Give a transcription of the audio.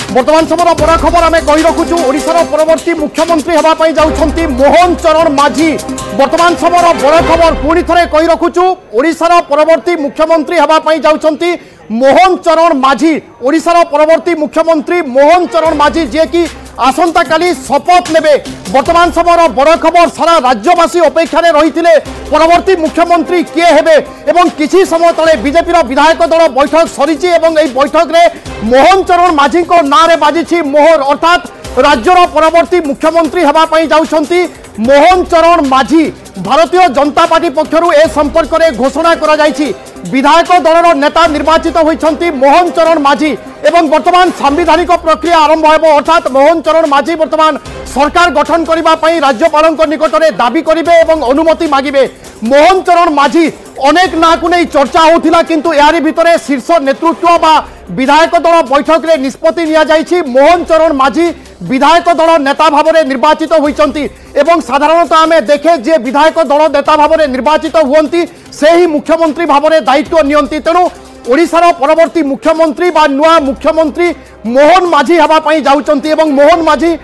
वर्तमान समय बड़ा खबर आम कही रखुचु ओडिशार परवर्ती मुख्यमंत्री होगापी जाउछंती मोहन चरण माझी। वर्तमान समय बड़ा खबर पुणी थे कही रखुचु ओडिशार परवर्ती मुख्यमंत्री होगापी जाउछंती मोहन चरण माझी। ओडिशार परवर्ती मुख्यमंत्री मोहन चरण माझी जे कि आसंता काली शपथ नेबे। वर्तमान समय बड़ खबर सारा राज्यवासी अपेक्षा रही परवर्ती मुख्यमंत्री किए हेबे एवं किसी समय तले बीजेपी विधायक दल बैठक सरी बैठक में मोहन चरण माझी ना रे बाजी मोहर अर्थात राज्यर परवर्ती मुख्यमंत्री होगापी जाउछंती मोहन चरण माझी। भारतीय जनता पार्टी पक्षरु ए संपर्क में घोषणा करा जायछि। विधायक दलर नेता निर्वाचित होइछंती मोहन चरण माझी एवं वर्तमान सांविधानिक प्रक्रिया आरंभ हेबो अर्थात मोहन चरण माझी वर्तमान सरकार गठन करबा पई राज्यपाल निकट में दाबी करिवे एवं अनुमति मागिबे। मोहन चरण माझी अनेक ना को नहीं चर्चा होतिला किंतु यारी भितरे शीर्ष नेतृत्व बा विधायक दल बैठक में निष्पत्ति निया जायछि। मोहन चरण माझी विधायक दल नेता भाव में निर्वाचित होइछंती एवं साधारणतः आमे देखे जे विधायक दल नेता भाव में निर्वाचित हुअंती से ही मुख्यमंत्री भाव में दायित्व नियंती। तेणु ओडिशार परवर्ती मुख्यमंत्री बा नुआ मुख्यमंत्री मोहन माझी होगापी जाउछंती एवं मोहन माझी